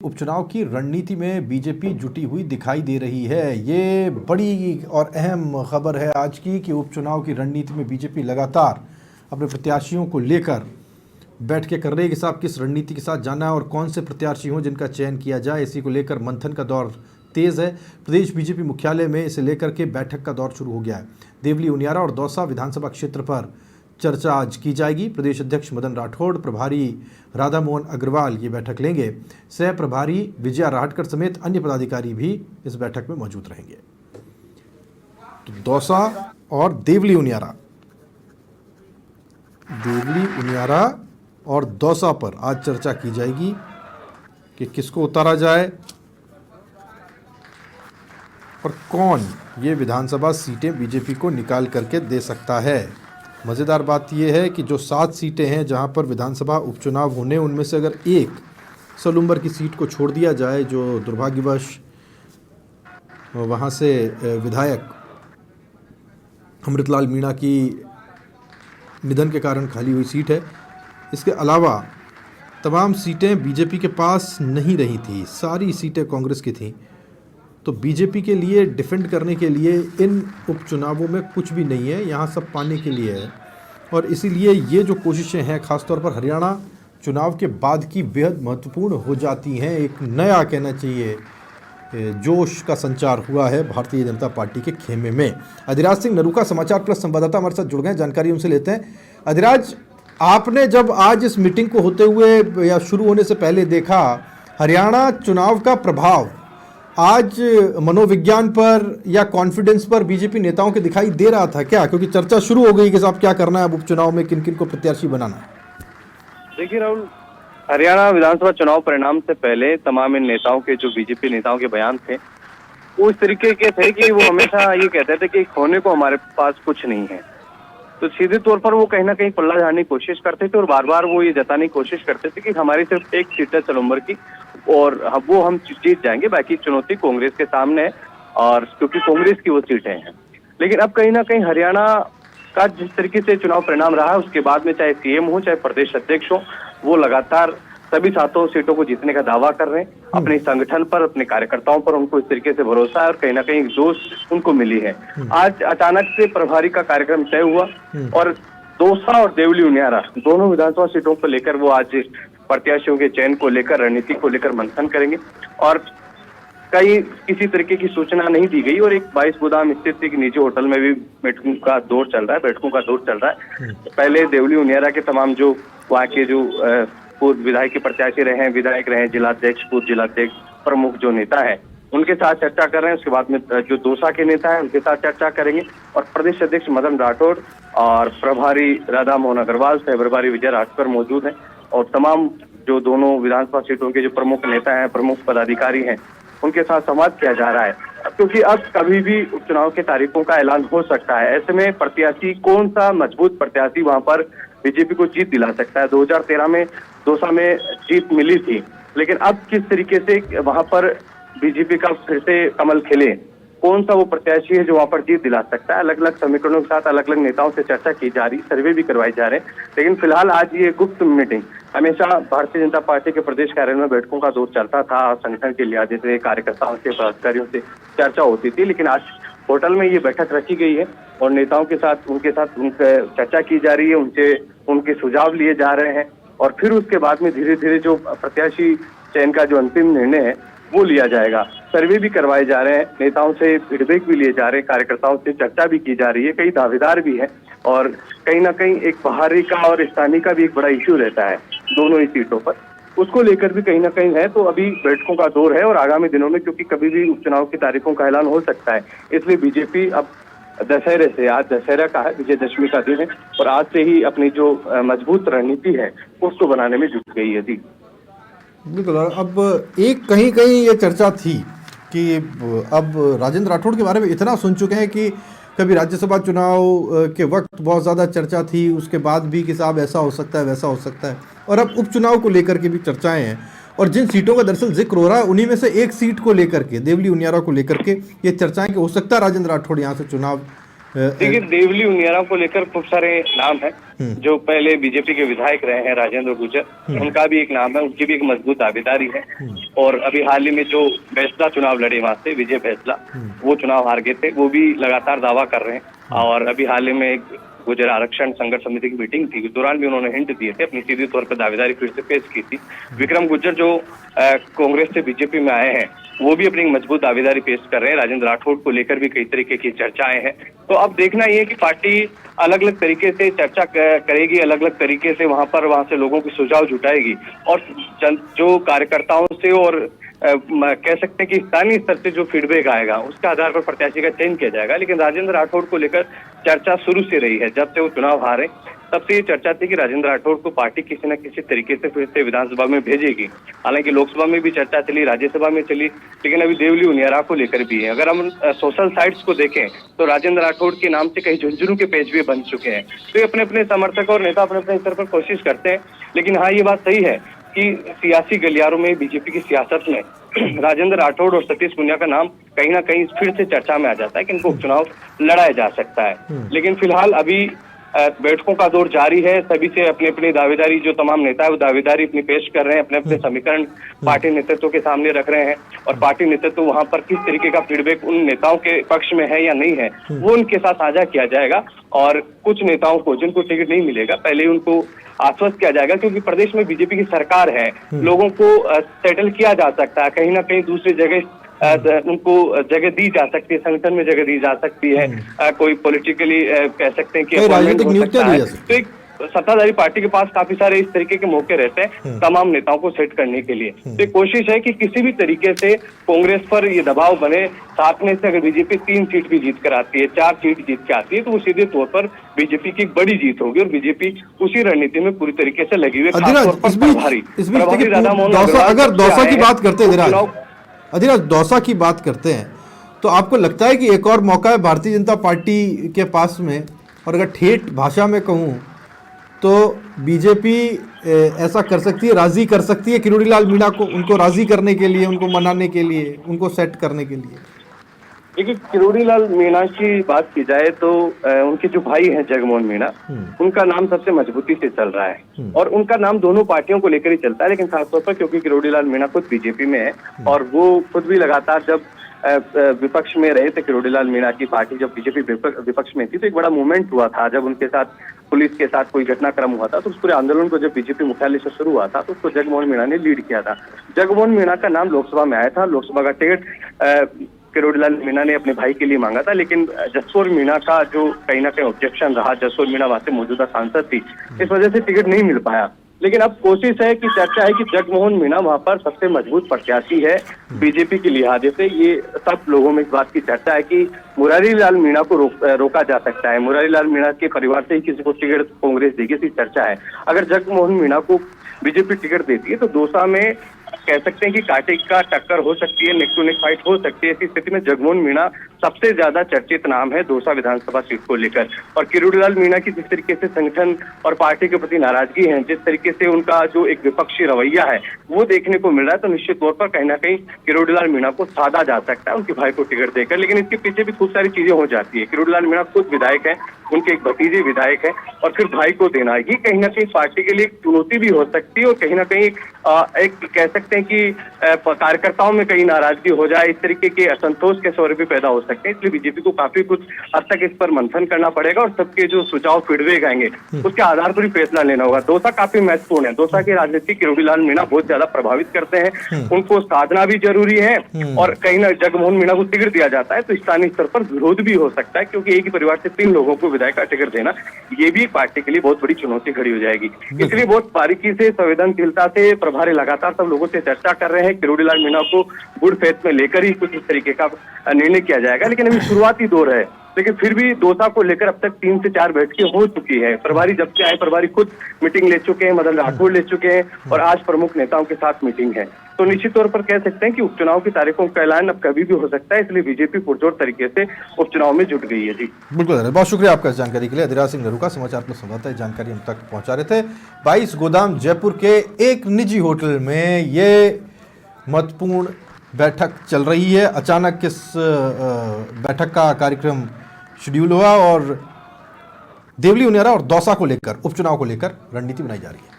उपचुनाव की रणनीति में बीजेपी जुटी हुई दिखाई दे रही है। ये बड़ी और अहम खबर है आज की कि उपचुनाव की रणनीति में बीजेपी लगातार अपने प्रत्याशियों को लेकर बैठ के कर रही है कि साहब किस रणनीति के साथ जाना है और कौन से प्रत्याशी हों जिनका चयन किया जाए। इसी को लेकर मंथन का दौर तेज है। प्रदेश बीजेपी मुख्यालय में इसे लेकर के बैठक का दौर शुरू हो गया है। देवली, उनियारा और दौसा विधानसभा क्षेत्र पर चर्चा आज की जाएगी। प्रदेश अध्यक्ष मदन राठौड़, प्रभारी राधा मोहन अग्रवाल ये बैठक लेंगे। सह प्रभारी विजया राहटकर समेत अन्य पदाधिकारी भी इस बैठक में मौजूद रहेंगे। तो दौसा और देवली उनियारा और दौसा पर आज चर्चा की जाएगी कि किसको उतारा जाए और कौन ये विधानसभा सीटें बीजेपी को निकाल करके दे सकता है। मज़ेदार बात यह है कि जो 7 सीटें हैं जहां पर विधानसभा उपचुनाव होने, उनमें से अगर एक सलूम्बर की सीट को छोड़ दिया जाए, जो दुर्भाग्यवश वहां से विधायक अमृतलाल मीणा की निधन के कारण खाली हुई सीट है, इसके अलावा तमाम सीटें बीजेपी के पास नहीं रही थी, सारी सीटें कांग्रेस की थीं। तो बीजेपी के लिए डिफेंड करने के लिए इन उपचुनावों में कुछ भी नहीं है, यहाँ सब पाने के लिए है। और इसीलिए ये जो कोशिशें हैं खासतौर पर हरियाणा चुनाव के बाद की बेहद महत्वपूर्ण हो जाती हैं। एक नया कहना चाहिए जोश का संचार हुआ है भारतीय जनता पार्टी के खेमे में। अधिराज सिंह नरूका, समाचार प्लस संवाददाता हमारे साथ जुड़ गए, जानकारी उनसे लेते हैं। अधिराज, आपने जब आज इस मीटिंग को होते हुए या शुरू होने से पहले देखा, हरियाणा चुनाव का प्रभाव आज मनोविज्ञान पर या कॉन्फिडेंस पर बीजेपी नेताओं के दिखाई दे रहा था क्या? क्योंकि चर्चा शुरू हो गई कि साहब क्या करना है अब उपचुनाव में, किन किन को प्रत्याशी बनाना है। देखिए राहुल, हरियाणा विधानसभा चुनाव परिणाम से पहले तमाम इन नेताओं के, जो बीजेपी नेताओं के बयान थे, वो इस तरीके के थे कि वो हमेशा ये कहते थे कि खोने को हमारे पास कुछ नहीं है। तो सीधे तौर पर वो कहीं ना कहीं पल्ला झाड़ने की कोशिश करते थे और बार बार वो ये जताने की कोशिश करते थे कि हमारी सिर्फ एक सीट है सलूम्बर की और वो हम जीत जाएंगे, बाकी चुनौती कांग्रेस के सामने है, और क्योंकि कांग्रेस की वो सीटें हैं। लेकिन अब कहीं ना कहीं हरियाणा का जिस तरीके से चुनाव परिणाम रहा है, उसके बाद में चाहे सीएम हो चाहे प्रदेश अध्यक्ष हो, वो लगातार सभी 7 सीटों को जीतने का दावा कर रहे हैं। अपने संगठन पर, अपने कार्यकर्ताओं पर उनको इस तरीके से भरोसा है और कहीं ना कहीं जोश उनको मिली है। आज अचानक से प्रभारी का कार्यक्रम तय हुआ और दौसा और देवली उनियारा दोनों विधानसभा सीटों को लेकर वो आज प्रत्याशियों के चयन को लेकर, रणनीति को लेकर मंथन करेंगे। और किसी तरीके की सूचना नहीं दी गई और एक 22 गोदाम स्थित एक निजी होटल में भी बैठकों का दौर चल रहा है। पहले देवली उनियारा के तमाम जो वहाँ के जो पूर्व विधायक के प्रत्याशी रहे हैं, विधायक रहे हैं, जिलाध्यक्ष, पूर्व जिलाध्यक्ष, प्रमुख जो नेता है, उनके साथ चर्चा कर रहे हैं। उसके बाद में जो दौसा के नेता है उनके साथ चर्चा करेंगे और प्रदेश अध्यक्ष मदन राठौड़ और प्रभारी राधा मोहन अग्रवाल, सह प्रभारी विजया राहटकर मौजूद हैं और तमाम जो दोनों विधानसभा सीटों के जो प्रमुख नेता हैं, प्रमुख पदाधिकारी हैं, उनके साथ संवाद किया जा रहा है। क्योंकि अब कभी भी उपचुनाव के तारीखों का ऐलान हो सकता है। ऐसे में प्रत्याशी, कौन सा मजबूत प्रत्याशी वहां पर बीजेपी को जीत दिला सकता है। 2013 में दौसा में जीत मिली थी, लेकिन अब किस तरीके से वहां पर बीजेपी का फिर से कमल खिले, कौन सा वो प्रत्याशी है जो वहां पर जीत दिला सकता है। अलग अलग समीकरणों के साथ अलग अलग नेताओं से चर्चा की जा रही, सर्वे भी करवाए जा रहे हैं। लेकिन फिलहाल आज ये गुप्त मीटिंग, हमेशा भारतीय जनता पार्टी के प्रदेश कार्यालय में बैठकों का दौर चलता था, संगठन के लिहाज से कार्यकर्ताओं से, पदाधिकारियों से चर्चा होती थी, लेकिन आज होटल में ये बैठक रखी गई है और नेताओं के साथ उनके चर्चा की जा रही है, उनके सुझाव लिए जा रहे हैं और फिर उसके बाद में धीरे धीरे जो प्रत्याशी चयन का जो अंतिम निर्णय है वो लिया जाएगा। सर्वे भी करवाए जा रहे हैं, नेताओं से फीडबैक भी लिए जा रहे हैं, कार्यकर्ताओं से चर्चा भी की जा रही है, कई दावेदार भी हैं और कहीं ना कहीं एक बाहरी का और स्थानीय का भी एक बड़ा इश्यू रहता है दोनों ही सीटों पर, उसको लेकर भी कहीं ना कहीं है। तो अभी बैठकों का दौर है और आगामी दिनों में, क्योंकि कभी भी उपचुनाव की तारीखों का ऐलान हो सकता है, इसलिए बीजेपी अब दशहरे से, आज दशहरा का है, विजयदशमी का दिन है और आज से ही अपनी जो मजबूत रणनीति है उसको बनाने में जुट गई है। जी बिल्कुल। अब एक कहीं कहीं ये चर्चा थी कि अब राजेंद्र राठौड़ के बारे में इतना सुन चुके हैं कि कभी राज्यसभा चुनाव के वक्त बहुत ज़्यादा चर्चा थी, उसके बाद भी कि साहब ऐसा हो सकता है, वैसा हो सकता है, और अब उपचुनाव को लेकर के भी चर्चाएं हैं। और जिन सीटों का दरअसल जिक्र हो रहा है उन्हीं में से एक सीट को लेकर के, देवली उनियारा को लेकर के ये चर्चाएं कि हो सकता है राजेंद्र राठौड़ यहाँ से चुनाव देखिए, देवली उनियारा को लेकर खूब सारे नाम हैं। जो पहले बीजेपी के विधायक रहे हैं राजेंद्र गुर्जर, उनका भी एक नाम है, उनकी भी एक मजबूत दावेदारी है। और अभी हाल ही में जो फैसला चुनाव लड़े वहां से विजय फैसला, वो चुनाव हार गए थे, वो भी लगातार दावा कर रहे हैं। और अभी हाल ही में गुर्जर आरक्षण संघर्ष समिति की मीटिंग थी, उस दौरान भी उन्होंने हिंट दिए थे, अपनी सीधी तौर पर दावेदारी फिर से पेश की थी। विक्रम गुर्जर जो कांग्रेस से बीजेपी में आए हैं, वो भी अपनी मजबूत दावेदारी पेश कर रहे हैं। राजेंद्र राठौड़ को लेकर भी कई तरीके की चर्चाएं हैं। तो अब देखना ये है कि पार्टी अलग अलग तरीके से चर्चा करेगी, अलग अलग तरीके से वहां से लोगों के सुझाव जुटाएगी और जो कार्यकर्ताओं से और कह सकते हैं कि स्थानीय स्तर से जो फीडबैक आएगा उसके आधार पर प्रत्याशी का चयन किया जाएगा। लेकिन राजेंद्र राठौड़ को लेकर चर्चा शुरू से रही है, जब से वो चुनाव हारे तब से ये चर्चा थी कि राजेंद्र राठौड़ को पार्टी किसी न किसी तरीके से फिर से विधानसभा में भेजेगी। हालांकि लोकसभा में भी चर्चा चली, राज्यसभा में चली, लेकिन अभी देवली उनियारा को लेकर भी है। अगर हम सोशल साइट्स को देखें तो राजेंद्र राठौड़ के नाम से कई झुंझुनू के पेज भी बन चुके हैं। तो ये अपने अपने समर्थक और नेता अपने अपने स्तर पर कोशिश करते हैं। लेकिन हाँ, ये बात सही है कि सियासी गलियारों में, बीजेपी की सियासत में राजेंद्र राठौड़ और सतीश पूनिया का नाम कहीं ना कहीं फिर से चर्चा में आ जाता है कि इनको उपचुनाव लड़ाया जा सकता है। लेकिन फिलहाल अभी बैठकों का दौर जारी है। सभी से अपनी अपनी दावेदारी, जो तमाम नेता है वो दावेदारी अपनी पेश कर रहे हैं, अपने अपने समीकरण पार्टी नेतृत्व के सामने रख रहे हैं। और पार्टी नेतृत्व वहां पर किस तरीके का फीडबैक उन नेताओं के पक्ष में है या नहीं है, वो उनके साथ साझा किया जाएगा। और कुछ नेताओं को जिनको टिकट नहीं मिलेगा, पहले उनको आश्वस्त किया जाएगा, क्योंकि प्रदेश में बीजेपी की सरकार है, लोगों को सेटल किया जा सकता है, कहीं ना कहीं दूसरी जगह उनको जगह दी जा सकती है, संगठन में जगह दी जा सकती है, कोई पॉलिटिकली कह सकते हैं कि राजनीतिक नियुक्तियां दी जा सकती है। तो एक सत्ताधारी पार्टी के पास काफी सारे इस तरीके के मौके रहते हैं तमाम नेताओं को सेट करने के लिए। तो कोशिश है कि किसी भी तरीके से कांग्रेस पर ये दबाव बने। साथ में से अगर बीजेपी 3 सीट भी जीत कर आती है, 4 सीट जीत के आती है, तो वो सीधे तौर पर बीजेपी की बड़ी जीत होगी और बीजेपी उसी रणनीति में पूरी तरीके से लगी हुई है। अगर दौसा की बात करते हैं, अधिराज दौसा की बात करते हैं, तो आपको लगता है कि एक और मौका है भारतीय जनता पार्टी के पास में? और अगर ठेठ भाषा में कहूँ तो बीजेपी ऐसा कर सकती है, राजी कर सकती है किरोड़ी लाल मीणा को, उनको राजी करने के लिए, उनको मनाने के लिए, उनको सेट करने के लिए? देखिए, किरोड़ी लाल मीणा की बात की जाए तो उनके जो भाई हैं जगमोहन मीणा, उनका नाम सबसे मजबूती से चल रहा है और उनका नाम दोनों पार्टियों को लेकर ही चलता है। लेकिन खासतौर पर क्योंकि किरोड़ी लाल मीणा खुद बीजेपी में है और वो खुद भी लगातार जब विपक्ष में रहे थे, किरोड़ी लाल मीणा की पार्टी जब बीजेपी विपक्ष में थी, तो एक बड़ा मूवमेंट हुआ था जब उनके साथ पुलिस के साथ कोई घटनाक्रम हुआ था। तो उस पूरे आंदोलन को जब बीजेपी मुख्यालय से शुरू हुआ था तो उसको जगमोहन मीणा ने लीड किया था। जगमोहन मीणा का नाम लोकसभा में आया था, लोकसभा का टिकट किरोड़ी लाल मीणा ने अपने भाई के लिए मांगा था, लेकिन जसवंत मीणा का जो कहीं ना कहीं ऑब्जेक्शन रहा, जसवंत मीणा वहां से मौजूदा सांसद थी, इस वजह से टिकट नहीं मिल पाया। लेकिन अब कोशिश है कि चर्चा है कि जगमोहन मीणा वहां पर सबसे मजबूत प्रत्याशी है बीजेपी के लिहाजे से। ये सब लोगों में इस बात की चर्चा है कि मुरारी लाल मीणा को रोका जा सकता है, मुरारी लाल मीणा के परिवार से ही किसी को टिकट कांग्रेस देगी, ऐसी चर्चा है। अगर जगमोहन मीणा को बीजेपी टिकट देती है तो दौसा में कह सकते हैं कि कांटे का टक्कर हो सकती है, नेक टू नेक फाइट हो सकती है। ऐसी स्थिति में जगमोहन मीणा सबसे ज्यादा चर्चित नाम है दौसा विधानसभा सीट को लेकर। और किरोड़ी लाल मीणा की जिस तरीके से संगठन और पार्टी के प्रति नाराजगी है, जिस तरीके से उनका जो एक विपक्षी रवैया है वो देखने को मिल रहा है, तो निश्चित तौर पर कहीं ना कहीं किरोड़ी लाल मीणा को साधा जा सकता है उनके भाई को टिकट देकर। लेकिन इसके पीछे भी खूब सारी चीजें हो जाती है। किरोड़ी लाल मीणा खुद विधायक है, उनके एक भतीजे विधायक है, और फिर भाई को देना ही कहीं ना कहीं पार्टी के लिए एक चुनौती भी हो सकती है और कहीं ना कहीं एक कह सकते हैं कि कार्यकर्ताओं में कहीं नाराजगी हो जाए, इस तरीके के असंतोष के स्वर भी पैदा हो सकते हैं। इसलिए बीजेपी को काफी कुछ हद तक इस पर मंथन करना पड़ेगा और सबके जो सुझाव फीडबैक आएंगे उसके आधार पर ही फैसला लेना होगा। दौसा काफी महत्वपूर्ण है, दौसा की राजनीति किरोड़ी लाल मीणा बहुत ज्यादा प्रभावित करते हैं, उनको साधना भी जरूरी है और कहीं ना जगमोहन मीणा को टिकट दिया जाता है तो स्थानीय स्तर पर विरोध भी हो सकता है, क्योंकि एक ही परिवार से 3 लोगों को विधायक का टिकट देना ये भी पार्टी के लिए बहुत बड़ी चुनौती खड़ी हो जाएगी। इसलिए बहुत बारीकी से, संवेदनशीलता से प्रभारी लगातार सब लोगों से चर्चा कर रहे हैं। किरोड़ी लाल मीणा को गुड फेथ में लेकर ही कुछ इस तरीके का निर्णय किया जाएगा। लेकिन अभी शुरुआती दौर है, लेकिन फिर भी दौसा को लेकर अब तक 3 से 4 बैठकें हो चुकी है। प्रभारी जब से आए, प्रभारी खुद मीटिंग ले चुके हैं, मदन राठौड़ ले चुके हैं और आज प्रमुख नेताओं के साथ मीटिंग है। तो निश्चित तौर पर कह सकते हैं कि उपचुनाव की तारीखों का ऐलान अब कभी भी हो सकता है, इसलिए बीजेपी पुरजोर तरीके से उपचुनाव में जुट गई है। जी बिल्कुल, बहुत शुक्रिया आपका इस जानकारी के लिए। अधिराज सिंह नरूका, समाचार प्लस संवाददाता, जानकारी हम तक पहुंचा रहे थे। 22 गोदाम जयपुर के एक निजी होटल में ये महत्वपूर्ण बैठक चल रही है। अचानक इस बैठक का कार्यक्रम शेड्यूल हुआ और देवली उनियारा और दौसा को लेकर उपचुनाव को लेकर रणनीति बनाई जा रही है।